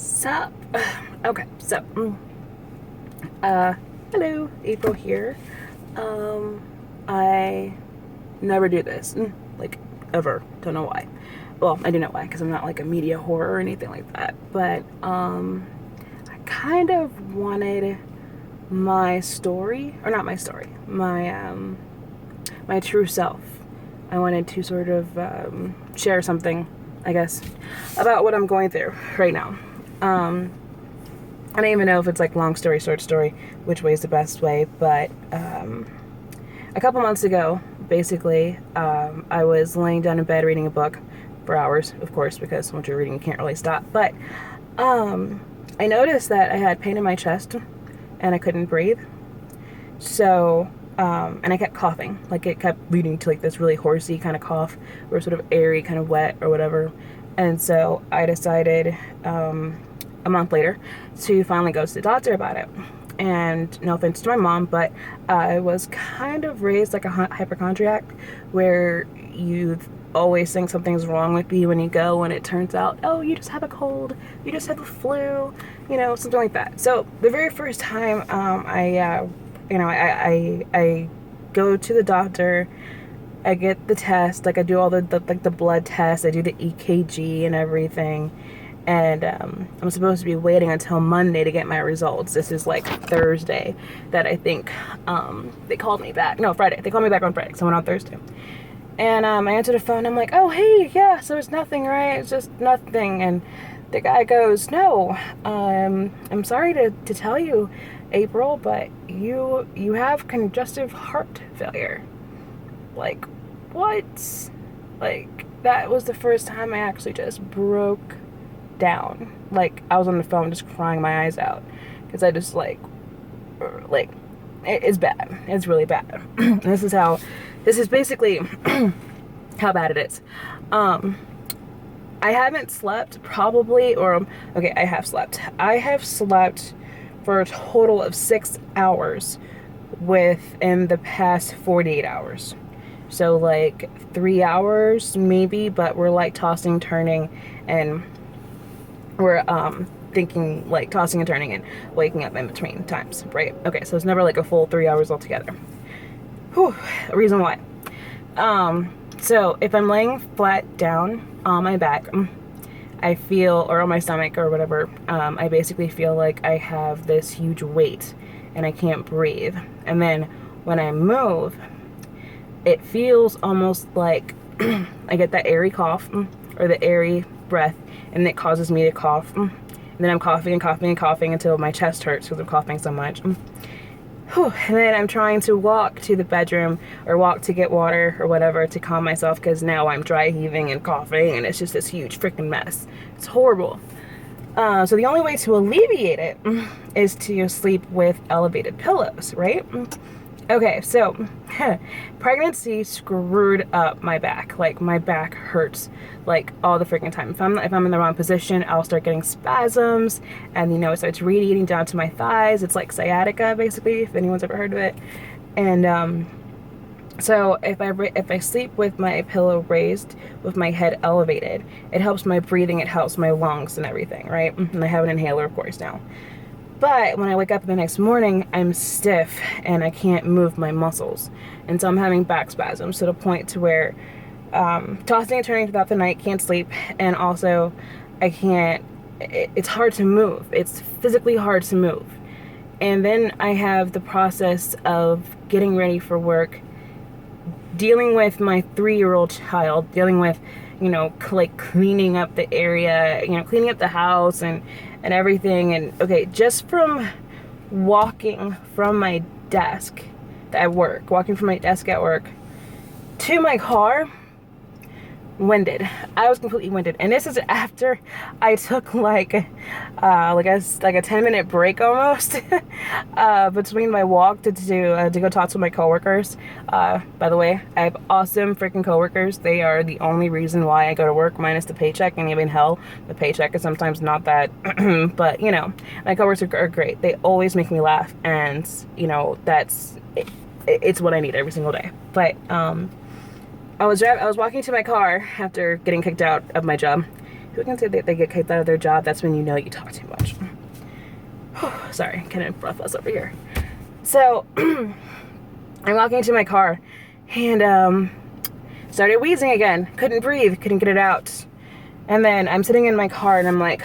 Sup? Okay, so, hello, April here. I never do this, like, ever. Don't know why. Well, I do know why, because I'm not like a media whore or anything like that. But, I kind of wanted my story, or not my story, my true self. I wanted to sort of, share something, I guess, about what I'm going through right now. I don't even know if it's like long story, short story, which way is the best way, but a couple months ago, basically, I was laying down in bed reading a book for hours, of course, because once you're reading, you can't really stop. But I noticed that I had pain in my chest and I couldn't breathe. So, and I kept coughing, like it kept leading to like this really horsey kind of cough, or sort of airy, kind of wet or whatever. And so I decided, a month later, to finally go to the doctor about it. And no offense to my mom, but I was kind of raised like a hypochondriac, where you always think something's wrong with you when you go, and it turns out, oh, you just have a cold, you just have a flu, something like that. So the very first time I go to the doctor, I get the test, like I do all the blood tests, I do the EKG and everything. And I'm supposed to be waiting until Monday to get my results. This is like Thursday that I think they called me back. No, Friday. They called me back on Friday, so I went on Thursday. And I answered the phone. I'm like, oh, hey, yeah, so it's nothing, right? It's just nothing. And the guy goes, no, I'm sorry to tell you, April, but you have congestive heart failure. Like, what? Like, that was the first time I actually just broke down. Like, I was on the phone just crying my eyes out, because I just it's bad. It's really bad. This is basically how bad it is. I haven't slept probably, okay, I have slept. I have slept for a total of 6 hours within the past 48 hours. So like 3 hours maybe, but we're like tossing, turning, and we're thinking, like tossing and turning and waking up in between times, right? Okay, so it's never like a full 3 hours altogether. Whew, reason why. So if I'm laying flat down on my back, I feel, or on my stomach or whatever, I basically feel like I have this huge weight and I can't breathe. And then when I move, it feels almost like I get that airy cough, or the airy breath, and it causes me to cough. And then I'm coughing and coughing and coughing until my chest hurts because I'm coughing so much. Whew. And then I'm trying to walk to the bedroom or walk to get water or whatever to calm myself, because now I'm dry heaving and coughing, and it's just this huge freaking mess. It's horrible. So the only way to alleviate it is to sleep with elevated pillows, right? Okay, so pregnancy screwed up my back. Like, my back hurts like all the freaking time. If I'm in the wrong position, I'll start getting spasms, and it starts radiating down to my thighs. It's like sciatica, basically, if anyone's ever heard of it. And so if I sleep with my pillow raised, with my head elevated, it helps my breathing, it helps my lungs and everything, right? And I have an inhaler, of course, now. But when I wake up the next morning, I'm stiff and I can't move my muscles. And so I'm having back spasms to the point to where tossing and turning throughout the night, can't sleep. And also I can't, it's hard to move. It's physically hard to move. And then I have the process of getting ready for work, dealing with my 3-year-old child, dealing with, like cleaning up the area, cleaning up the house and everything. And okay, just from walking from my desk at work, to my car, winded. I was completely winded. And this is after I took like a 10-minute break almost between my walk to go talk to my coworkers. By the way, I have awesome freaking coworkers. They are the only reason why I go to work, minus the paycheck. And even hell, the paycheck is sometimes not that but my coworkers are great. They always make me laugh, and that's it's what I need every single day. But I was walking to my car after getting kicked out of my job, who can say that they get kicked out of their job? That's when you know you talk too much. Sorry, kind of breathless over here. So I'm walking into my car and started wheezing again. Couldn't breathe, couldn't get it out. And then I'm sitting in my car and I'm like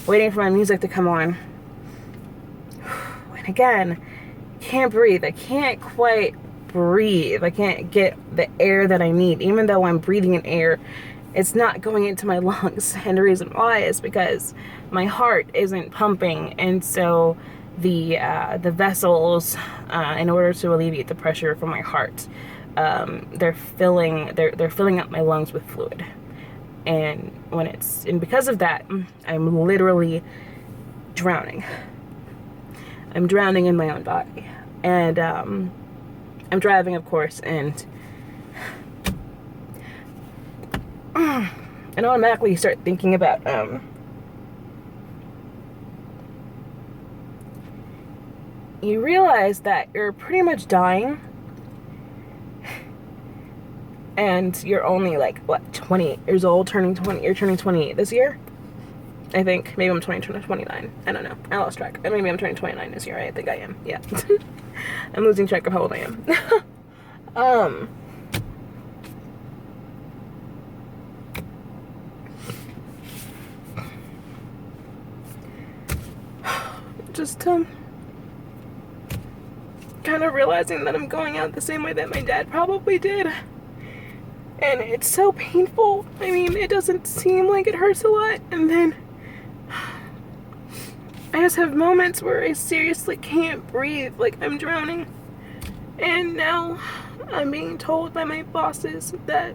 waiting for my music to come on. And again, can't breathe. I can't quite breathe. I can't get the air that I need. Even though I'm breathing in air, it's not going into my lungs. And the reason why is because my heart isn't pumping, and so the vessels, in order to alleviate the pressure from my heart, they're filling up my lungs with fluid. And because of that, I'm literally drowning. I'm drowning in my own body. And I'm driving, of course, and automatically start thinking about you realize that you're pretty much dying, and you're only like, what, 28 years old, turning 20. You're turning 28 this year, I think. Maybe I'm 29. I don't know. I lost track. Maybe I'm turning 29 this year. I think I am. Yeah. I'm losing track of how old I am. Just kind of realizing that I'm going out the same way that my dad probably did. And it's so painful. I mean, it doesn't seem like it hurts a lot. And then I just have moments where I seriously can't breathe, like I'm drowning. And now I'm being told by my bosses that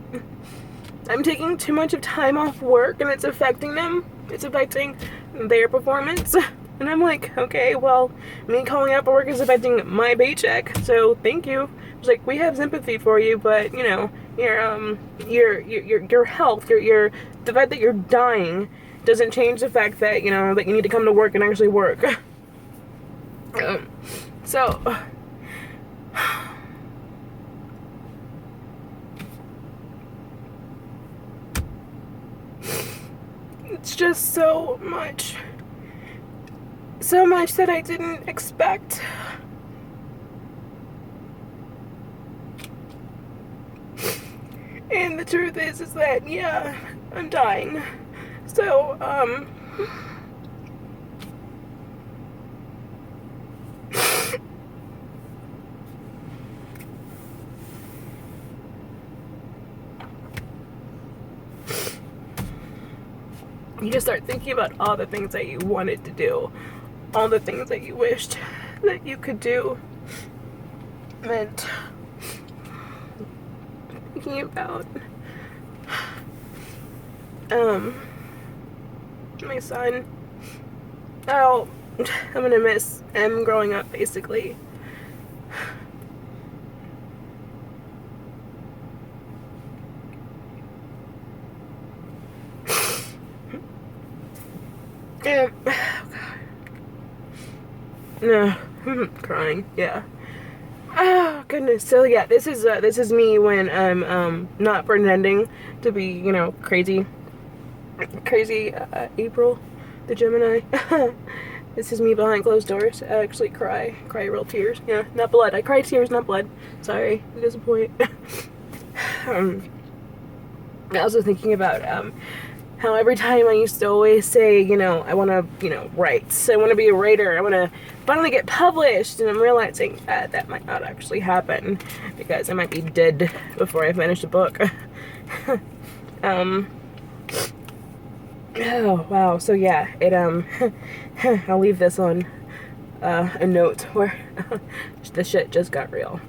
I'm taking too much of time off work and it's affecting them. It's affecting their performance. And I'm like, okay, well, me calling out for work is affecting my paycheck, so thank you. It's like, we have sympathy for you, but you know, your health, the fact that you're dying doesn't change the fact that, you know, that you need to come to work and actually work. So it's just so much that I didn't expect. And the truth is that, yeah, I'm dying. So, you just start thinking about all the things that you wanted to do, all the things that you wished that you could do, and thinking about my son. Oh, I'm gonna miss him growing up, basically. Oh God. No, crying. Yeah. Oh goodness. So yeah, this is me when I'm not pretending to be, you know, crazy April, the Gemini. This is me behind closed doors. I actually cry real tears. Yeah, not blood. I cry tears, not blood. Sorry, I disappoint. I was also thinking about how every time I used to always say, you know, I want to, you know, write. I want to be a writer. I want to finally get published. And I'm realizing that might not actually happen because I might be dead before I finish the book. Oh, wow. So yeah, I'll leave this on a note where the shit just got real.